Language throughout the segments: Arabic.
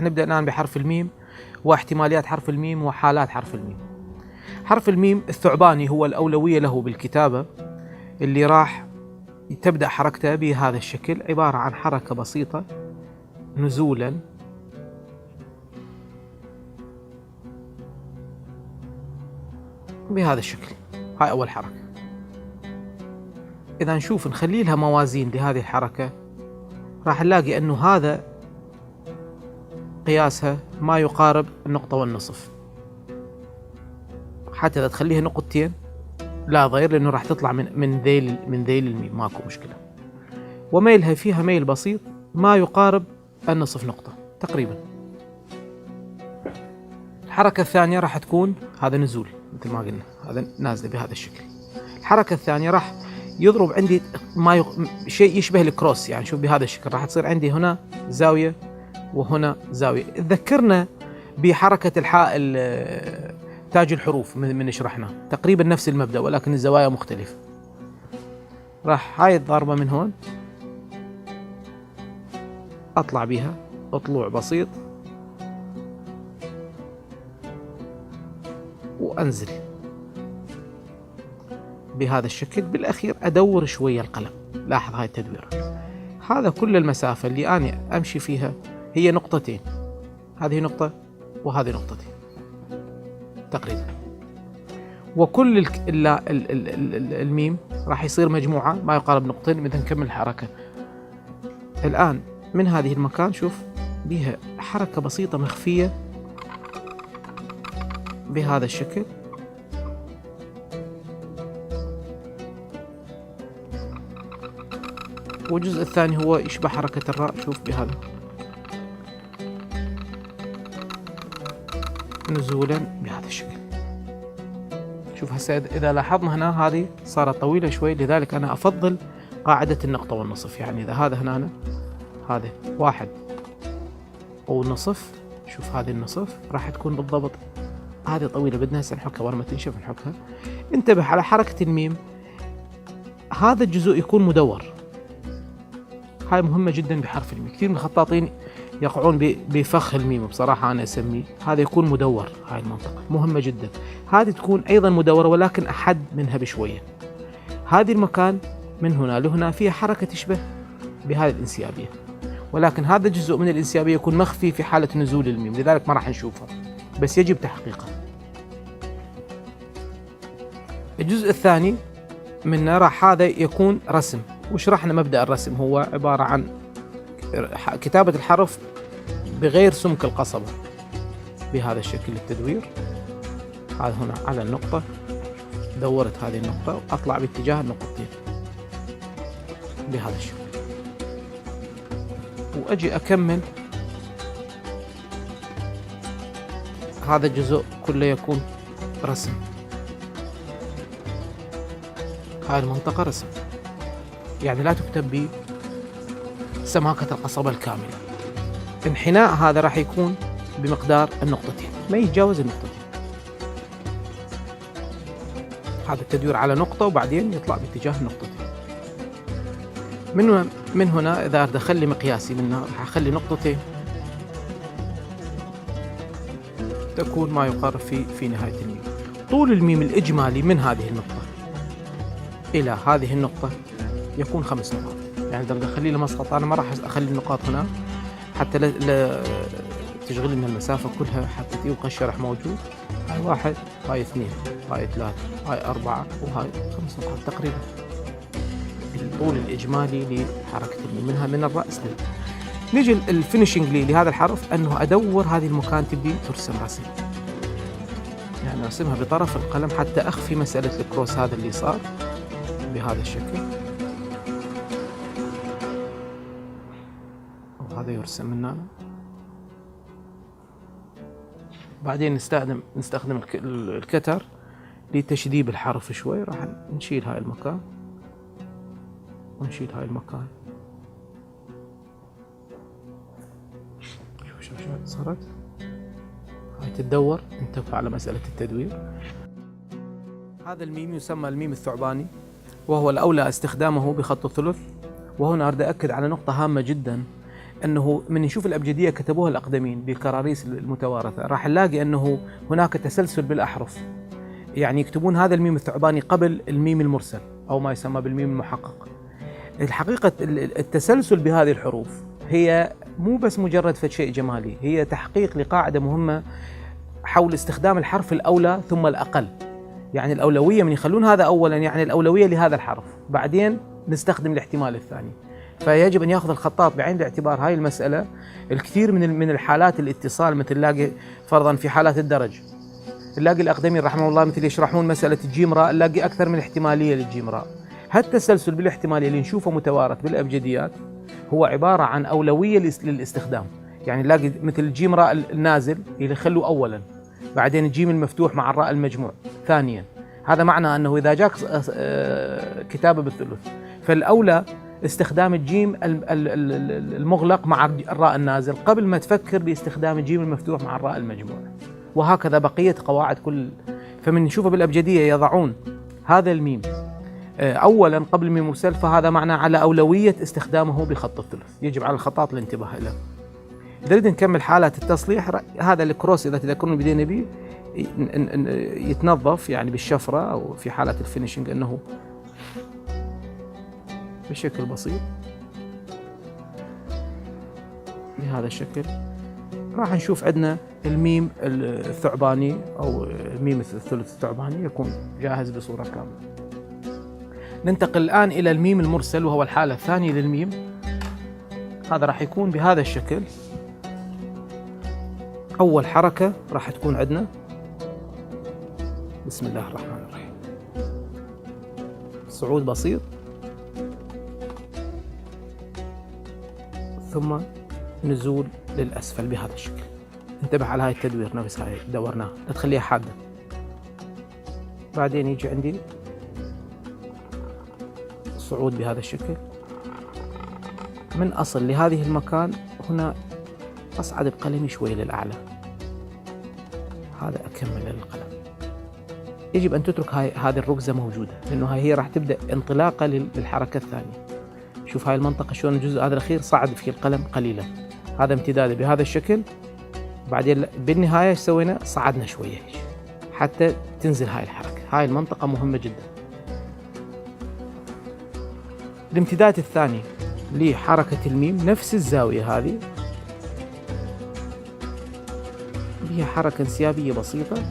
نبدأ الآن بحرف الميم واحتماليات حرف الميم وحالات حرف الميم. حرف الميم الثعباني هو الأولوية له بالكتابة، اللي راح تبدأ حركته بهذا الشكل، عبارة عن حركة بسيطة نزولا بهذا الشكل. هاي أول حركة. إذا نشوف نخلي لها موازين لهذه الحركة، راح نلاقي أنه هذا قياسها ما يقارب النقطة والنصف. حتى إذا تخليها نقطتين لا ضير، لأنه راح تطلع من ذيل الميم، ماكو مشكلة. وميلها فيها ميل بسيط ما يقارب النصف نقطة تقريبا. الحركة الثانية راح تكون هذا نزول مثل ما قلنا، هذا نازلة بهذا الشكل. الحركة الثانية راح يضرب عندي شيء يشبه الكروس، يعني شوف بهذا الشكل راح تصير عندي هنا زاوية وهنا زاوية. تذكرنا بحركة الحائل تاج الحروف من شرحنا، تقريبا نفس المبدأ ولكن الزوايا مختلفة. راح هاي الضربة من هون أطلع بها طلوع بسيط وأنزل بهذا الشكل. بالأخير أدور شوية القلم، لاحظ هاي التدوير. هذا كل المسافة اللي أنا أمشي فيها هي نقطتين، هذه نقطة وهذه نقطتين تقريبا. وكل الميم راح يصير مجموعة ما يقارب نقطتين. مثل نكمل الحركة الآن من هذه المكان، شوف بها حركة بسيطة مخفية بهذا الشكل. والجزء الثاني هو يشبه حركة الراء، شوف بهذا نزولا بهذا الشكل. شوف هسه إذا لاحظنا هنا هذه صارت طويلة شوي، لذلك أنا أفضل قاعدة النقطة والنصف. يعني إذا هذا هنا هذا 1 ونصف، شوف هذه النصف راح تكون بالضبط هذه طويلة، بدنا هسه نحكها ورا ما تنشف نحكها. انتبه على حركة الميم، هذا الجزء يكون مدور. هاي مهمة جدا بحرف الميم. كثير من الخطاطين يقعون بفخ الميم، بصراحة أنا أسميه هذا يكون مدور. هاي المنطقة مهمة جدا، هذه تكون أيضا مدورة ولكن أحد منها بشوية. هذه المكان من هنا لهنا فيها حركة تشبه بهذه الانسيابية، ولكن هذا الجزء من الانسيابية يكون مخفي في حالة نزول الميم، لذلك ما راح نشوفه بس يجب تحقيقه. الجزء الثاني منه راح هذا يكون رسم، وشرحنا مبدأ الرسم هو عبارة عن كتابة الحرف بغير سمك القصبة بهذا الشكل. التدوير هذا هنا على النقطة، دورت هذه النقطة وأطلع باتجاه النقطتين بهذا الشكل، وأجي أكمل. هذا الجزء كله يكون رسم، هاي المنطقة رسم، يعني لا تكتب بسماكة القصبة الكاملة. انحناء هذا راح يكون بمقدار النقطتين، ما يتجاوز النقطتين. هذا التدوير على نقطة وبعدين يطلع باتجاه النقطتين. من هنا إذا أريد أخلي مقياسي منها راح أخلي نقطتين تكون ما يقارب في نهاية الميم. طول الميم الإجمالي من هذه النقطة إلى هذه النقطة يكون 5 نقاط. يعني إذا أخلي له مسقط، أنا ما راح أخلي النقاط هنا حتى لا تشغل لنا المسافة كلها، حتى يبقى الشرح موجود. هاي 1، هاي 2، هاي 3، هاي 4، وهاي 5 نقاط تقريبا. الطول الإجمالي لحركة الميم من الرأس نيجي الفينيشنج لهذا الحرف، أنه أدور هذه المكان تبدي ترسم رسم، يعني أرسمها بطرف القلم حتى أخفي مسألة الكروس هذا اللي صار بهذا الشكل. وهذا يرسم من هنا. بعدين نستخدم الكتر لتشذيب الحرف شوي. راح نشيل هاي المكان ونشيل هاي المكان. شوف صارت هاي تتدور. انتبه على مسألة التدوير. هذا الميم يسمى الميم الثعباني، وهو الأولى استخدامه بخط الثلث. وهنا أريد أكد على نقطة هامة جدا، أنه من نشوف الأبجدية كتبوها الأقدمين بالكراريس المتوارثة راح نلاقي أنه هناك تسلسل بالأحرف، يعني يكتبون هذا الميم الثعباني قبل الميم المرسل أو ما يسمى بالميم المحقق. الحقيقة التسلسل بهذه الحروف هي مو بس مجرد شيء جمالي، هي تحقيق لقاعدة مهمة حول استخدام الحرف الأولى ثم الأقل. يعني الأولوية من يخلون هذا أولا، يعني الأولوية لهذا الحرف، بعدين نستخدم الاحتمال الثاني. فيجب أن يأخذ الخطاط بعين الاعتبار هاي المسألة. الكثير من الحالات الاتصال، مثل نلاقي فرضا في حالات الدرج، نلاقي الأقدمين رحمه الله مثل يشرحون مسألة الجيم راء، نلاقي أكثر من احتمالية للجيم راء. هالتسلسل بالاحتمالية اللي نشوفه متوارث بالأبجديات هو عبارة عن أولوية للاستخدام. يعني نلاقي مثل الجيم راء النازل يخلوا أولا، بعدين الجيم المفتوح مع الراء المجموع ثانيا. هذا معنى أنه إذا جاك كتابة بالثلث فالأولى استخدام الجيم المغلق مع الراء النازل قبل ما تفكر باستخدام الجيم المفتوح مع الراء المجموع، وهكذا بقية قواعد كل. فمن نشوفه بالأبجدية يضعون هذا الميم أولا قبل الميم المرسل، فهذا معنى على أولوية استخدامه بخط الثلث، يجب على الخطاط الانتباه له. إذا نريد نكمل حالات التصليح، هذا الكروس إذا تذكرون بدينا به يتنظف يعني بالشفرة أو في حالة الفينيشنج أنه بشكل بسيط بهذا الشكل. راح نشوف عندنا الميم الثعباني أو الميم الثلث الثعباني يكون جاهز بصورة كاملة. ننتقل الآن إلى الميم المرسل وهو الحالة الثانية للميم. هذا راح يكون بهذا الشكل. أول حركة راح تكون عندنا بسم الله الرحمن الرحيم، صعود بسيط ثم نزول للأسفل بهذا الشكل. انتبه على هاي التدوير، نفس هاي دورناها لا تخليها حادة. بعدين يجي عندي صعود بهذا الشكل من أصل لهذه المكان. هنا أصعد بقلمي شوي للأعلى، هذا أكمل القلم. يجب أن تترك هذه الركزة موجودة، لأنه هي راح تبدأ انطلاقة للحركة الثانية. شوف هاي المنطقة شلون الجزء هذا الأخير صعد فيه القلم قليلا، هذا امتداده بهذا الشكل. بعدين بالنهاية سوينا صعدنا شوية حتى تنزل هاي الحركة. هاي المنطقة مهمة جدا. الامتداد الثاني لحركة الميم نفس الزاوية هذه، هي حركة انسيابية بسيطة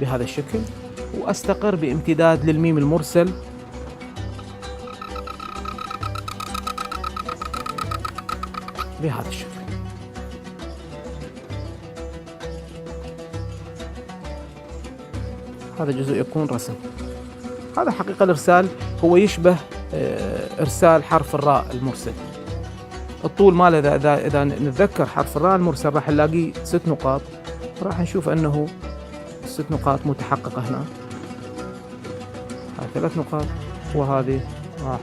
بهذا الشكل، وأستقر بامتداد للميم المرسل بهذا الشكل. هذا جزء يكون رسم. هذا حقيقة الإرسال هو يشبه إرسال حرف الراء المرسل. الطول ماله إذا نتذكر حرف الراء المرسل راح نلاقيه 6 نقاط، راح نشوف أنه 6 نقاط متحققة هنا. هاي 3 نقاط وهذه 1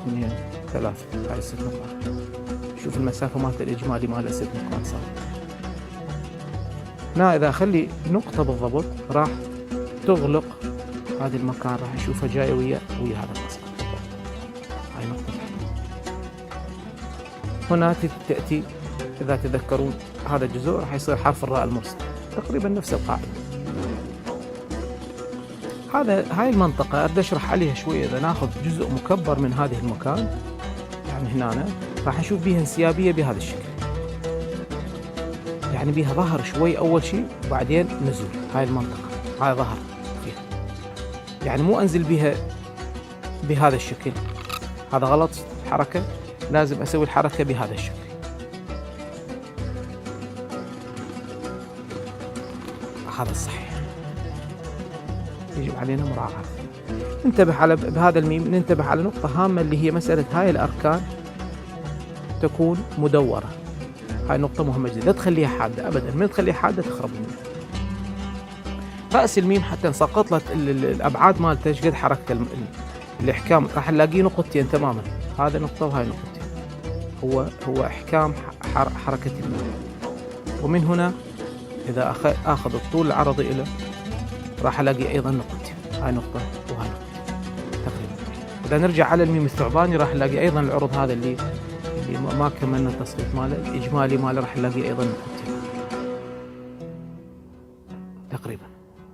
2 3، هاي 6 نقاط. شوف المسافة مالت الإجمالي مالها 6 نقاط صار. هنا إذا أخلي نقطة بالضبط راح تغلق هذا المكان، راح نشوفها جاية ويا هذا المسار. هاي نقطة. هنا تأتي إذا تذكرون هذا الجزء راح يصير حرف الراء المرسل، تقريبا نفس القاعدة. هاي المنطقة أريد أشرح عليها شوية. إذا ناخذ جزء مكبر من هذه المكان، يعني هنا راح نشوف بيها انسيابية بهذا الشكل، يعني بيها ظهر شوي أول شيء وبعدين نزول. هاي المنطقة هاي ظهر فيها، يعني مو أنزل بها بهذا الشكل، هذا غلط حركة. لازم أسوي الحركة بهذا الشكل. هذا الصحيح، يجب علينا مراعاة. ننتبه على بهذا الميم، ننتبه على نقطة هامة اللي هي مسألة هاي الأركان تكون مدورة. هاي نقطة مهمة جدا، لا تخليها حادة أبدا. من تخليها حادة تخرب الميم. رأس الميم حتى نسقط لك الأبعاد مالته ايش قد حركة الإحكام راح نلاقيه نقطتين تماما. هذا نقطة وهاي نقطتين. هو إحكام حركة الميم. ومن هنا إذا أخذ الطول العرضي له راح ألاقي أيضا نقطتين، هاي نقطة وهاي نقطة تقريبا. إذا نرجع على الميم الثعباني راح نلاقي أيضا العرض هذا اللي ما كملنا التسقيط ماله، الإجمالي ماله راح نلاقي أيضا نقطتين تقريبا،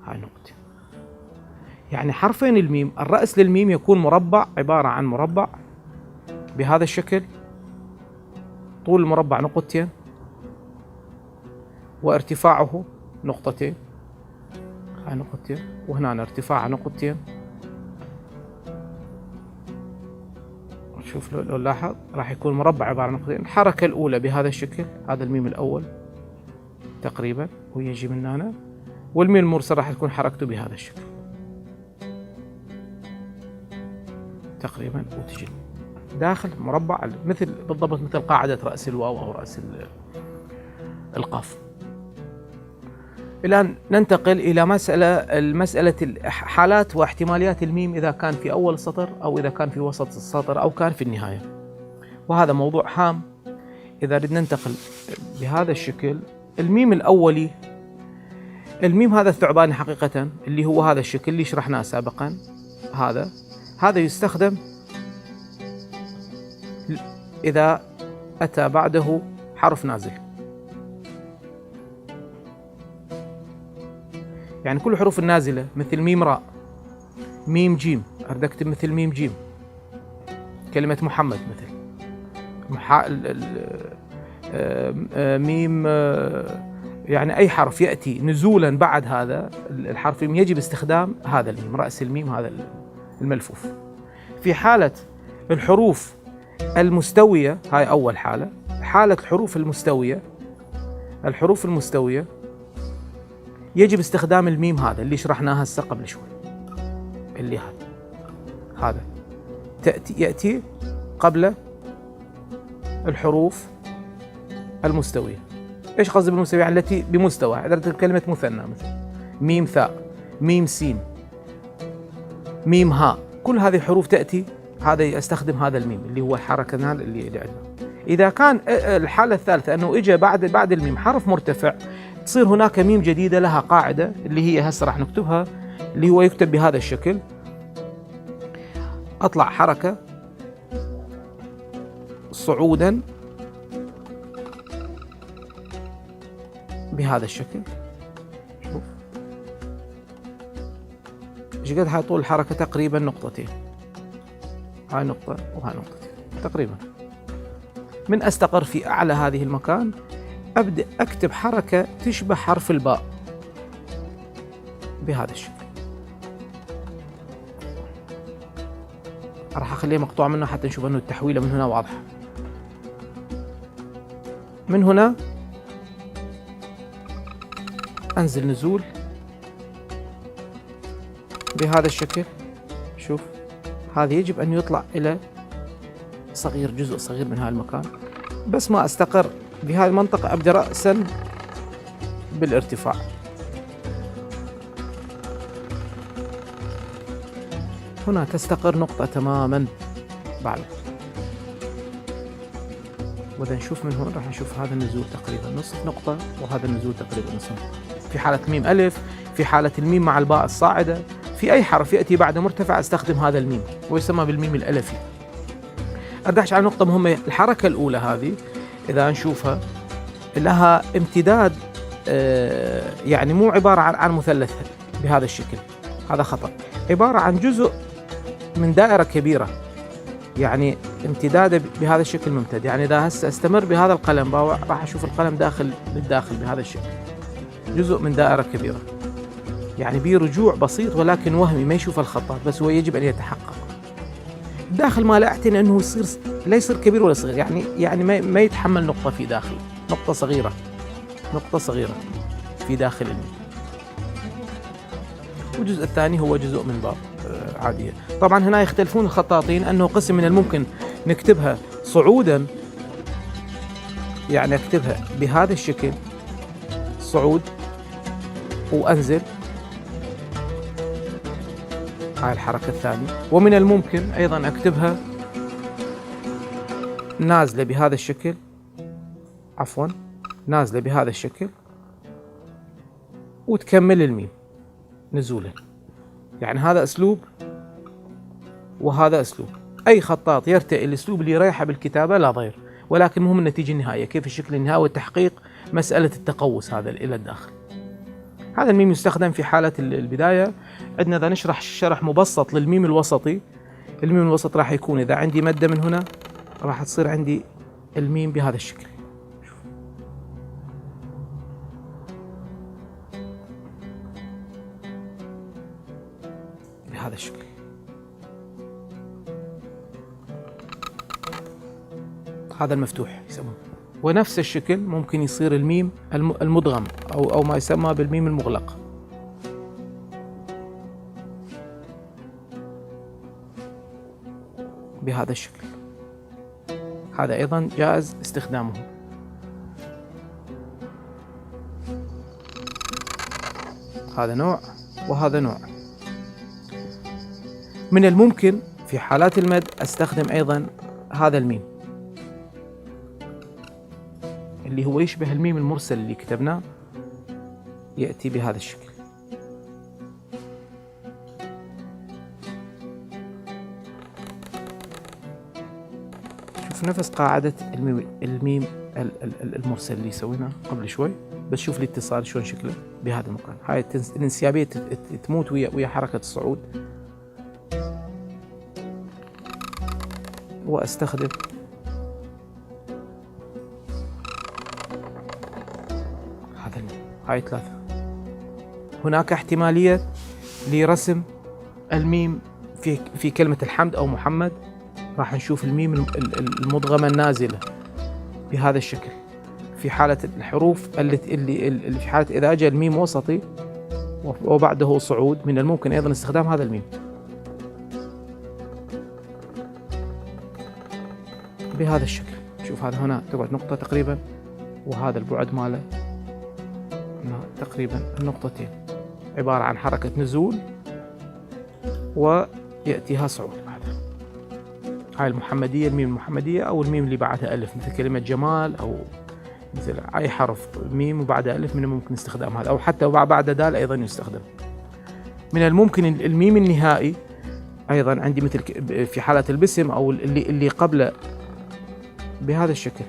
هاي نقطتين. يعني حرفين الميم، الرأس للميم يكون مربع، عبارة عن مربع بهذا الشكل، طول المربع نقطتين وارتفاعه نقطتين، هاي نقطتين، وهنا ارتفاعه نقطتين. شوف لو لاحظ راح يكون مربع عبارة عن نقطتين. الحركة الأولى بهذا الشكل، هذا الميم الأول تقريبا ويجي من هنا، والميم المرسل راح تكون حركته بهذا الشكل تقريبا، وتجي داخل مربع مثل بالضبط مثل قاعدة رأس الواو أو رأس القاف. الآن ننتقل إلى مسألة حالات واحتماليات الميم إذا كان في أول السطر أو إذا كان في وسط السطر أو كان في النهاية، وهذا موضوع هام. إذا ردنا ننتقل بهذا الشكل، الميم الأولي، الميم هذا الثعباني حقيقة اللي هو هذا الشكل اللي شرحناه سابقا، هذا يستخدم إذا أتى بعده حرف نازل. يعني كل الحروف النازلة مثل ميم راء، ميم جيم، أريد أكتب مثل ميم جيم، كلمة محمد مثل ميم، يعني أي حرف يأتي نزولا بعد هذا الحرف يجب استخدام هذا الميم، رأس الميم هذا الملفوف. في حالة الحروف المستوية، هاي أول حالة، حالة الحروف المستوية يجب استخدام الميم هذا اللي شرحناه هسه قبل شوي، اللي هذا يأتي قبل الحروف المستوية. ايش قصدي بالمستوية؟ يعني التي بمستوى، عندك كلمة مثنى مثل ميم ثاء، ميم سين، ميم هاء، كل هذه الحروف تأتي، هذا استخدم هذا الميم اللي هو الحركة اللي عندنا. إذا كان الحالة الثالثة أنه إجا بعد الميم حرف مرتفع، تصير هناك ميم جديدة لها قاعدة اللي هي هسه راح نكتبها، اللي هو يكتب بهذا الشكل، أطلع حركة صعودا بهذا الشكل. شوف ايش قد هاي طول الحركة؟ تقريبا نقطتين، هاي نقطة وهاي نقطتين تقريبا. من أستقر في أعلى هذه المكان أبدأ أكتب حركة تشبه حرف الباء بهذا الشكل. راح أخليه مقطوع منه حتى نشوف أنه التحويلة من هنا واضحة. من هنا أنزل نزول بهذا الشكل. شوف هذا يجب أن يطلع إلى صغير، جزء صغير من هذا المكان، بس ما أستقر بهذه المنطقة أبدأ رأسا بالارتفاع. هنا تستقر نقطة تماما بعد، وإذا نشوف من هون راح نشوف هذا النزول تقريبا نصف نقطة، وهذا النزول تقريبا نصف نقطة. في حالة ميم ألف، في حالة الميم مع الباء الصاعدة، في أي حرف يأتي بعد مرتفع استخدم هذا الميم ويسمى بالميم الألفي. أردحش على نقطة مهمة، الحركة الأولى هذه إذا نشوفها لها امتداد، يعني مو عبارة عن مثلث بهذا الشكل، هذا خطأ، عبارة عن جزء من دائرة كبيرة، يعني امتداده بهذا الشكل ممتد. يعني إذا هسه استمر بهذا القلم راح أشوف القلم داخل للداخل بهذا الشكل، جزء من دائرة كبيرة، يعني به رجوع بسيط ولكن وهمي، ما يشوف الخطأ، بس هو يجب أن يتحقق. الداخل ما لا أعتني أنه يصير لا يصير كبير ولا صغير، يعني ما يتحمل نقطة في داخل، نقطة صغيرة في داخل الميم. والجزء الثاني هو جزء من باء عادية. طبعا هنا يختلفون الخطاطين، أنه قسم من الممكن نكتبها صعودا، يعني أكتبها بهذا الشكل صعود وأنزل، هاي الحركة الثانية. ومن الممكن أيضا أكتبها نازلة بهذا الشكل، نازلة بهذا الشكل وتكمل الميم نزولا. يعني هذا أسلوب وهذا أسلوب. أي خطاط يرتئي الأسلوب اللي يريحه بالكتابة لا ضير، ولكن مهم النتيجة النهائية، كيف الشكل النهائي والتحقيق مسألة التقوس هذا إلى الداخل. هذا الميم يستخدم في حالة البداية. عندنا إذا نشرح شرح مبسط للميم الوسطي، الميم الوسط راح يكون إذا عندي مادة من هنا راح تصير عندي الميم بهذا الشكل، بهذا الشكل. هذا المفتوح يسمونه. ونفس الشكل ممكن يصير الميم المدغم أو ما يسمى بالميم المغلق. بهذا الشكل. هذا أيضا جائز استخدامه. هذا نوع وهذا نوع. من الممكن في حالات المد أستخدم أيضا هذا الميم اللي هو يشبه الميم المرسل اللي كتبناه، يأتي بهذا الشكل. شوف نفس قاعدة الميم المرسل اللي سويناه قبل شوي، بس شوف الاتصال شلون شكله بهذا المكان. هاي الانسيابية تموت ويا حركة الصعود. وأستخدم هذا الميم. هاي ثلاثة. هناك احتمالية لرسم الميم في كلمة الحمد أو محمد. راح نشوف الميم المدغمة النازلة بهذا الشكل في حالة الحروف اللي في حالة إذا أجى الميم وسطي وبعده صعود، من الممكن أيضا استخدام هذا الميم بهذا الشكل. شوف هذا هنا تقعد نقطة تقريبا، وهذا البعد ماله تقريبا النقطتين، عبارة عن حركة نزول ويأتيها صعود بعدها. هاي المحمدية، الميم المحمدية أو الميم اللي بعدها ألف، مثل كلمة جمال أو مثل أي حرف ميم وبعدها ألف من الممكن استخدام هذا، أو حتى بعد دال أيضا يستخدم. من الممكن الميم النهائي أيضا عندي مثل في حالة البسم أو اللي قبله بهذا الشكل.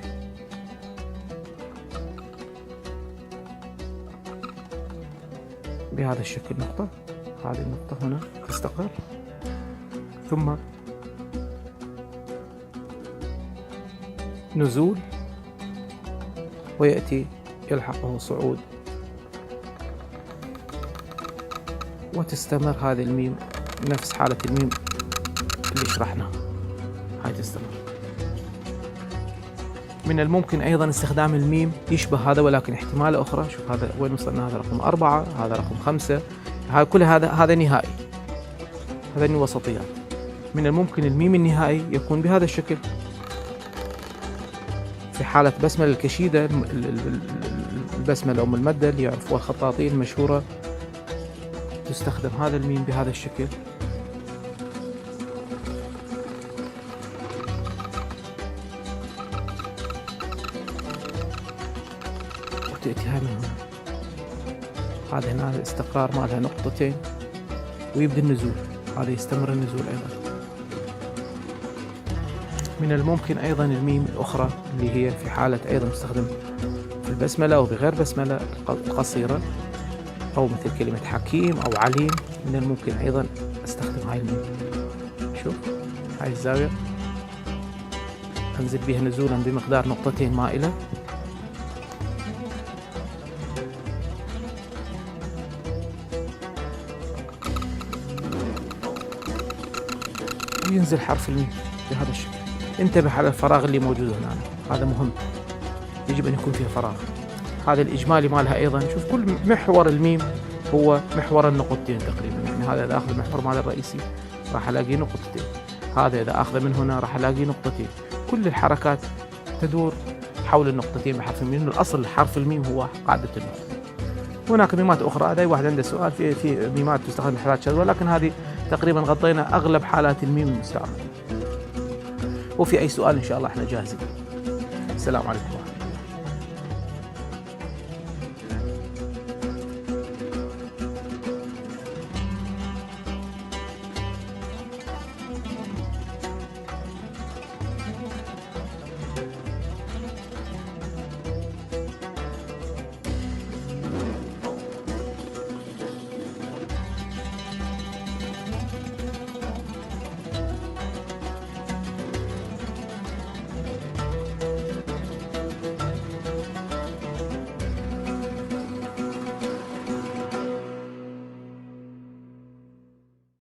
بهذا الشكل نقطة، هذه النقطة هنا تستقر، ثم نزول ويأتي يلحقه صعود، وتستمر هذه الميم نفس حالة الميم اللي شرحناها. هاي تستمر. من الممكن أيضا استخدام الميم يشبه هذا ولكن احتمالة أخرى. شوف هذا وين وصلنا، هذا رقم 4، هذا رقم 5، هاي كل هذا نهائي، هذا وسطيات. من الممكن الميم النهائي يكون بهذا الشكل في حالة بسملة الكشيدة، البسملة أم المادة اللي يعرفوها الخطاطين المشهورة، تستخدم هذا الميم بهذا الشكل. وتأتي هاي من هنا، هذا هنا الاستقرار مالها نقطتين ويبدأ النزول، هذا يستمر النزول أيضا. من الممكن أيضا الميم الأخرى اللي هي في حالة أيضا تستخدم في البسملة أو بغير بسملة القصيرة، أو مثل كلمة حكيم أو عليم، من الممكن أيضا أستخدم هاي الميم. شوف هاي الزاوية أنزل بها نزولا بمقدار نقطتين مائلة، وينزل حرف الميم بهذا الشكل. انتبه على الفراغ اللي موجود هنا، هذا مهم، يجب أن يكون فيه فراغ. هذا الإجمالي مالها أيضا. شوف كل محور الميم هو محور النقطتين تقريبا، يعني هذا إذا أخذ المحور مال الرئيسي راح ألاقي نقطتين، هذا إذا أخذ من هنا راح ألاقي نقطتين. كل الحركات تدور حول النقطتين بحرف الميم. الأصل حرف الميم هو قاعدة النقطة. هناك ميمات أخرى، هذا واحد عنده سؤال في ميمات تستخدم في حالات شذوة، لكن هذه تقريبا غطينا أغلب حالات الميم المستعمل. وفي أي سؤال إن شاء الله إحنا جاهزين. السلام عليكم.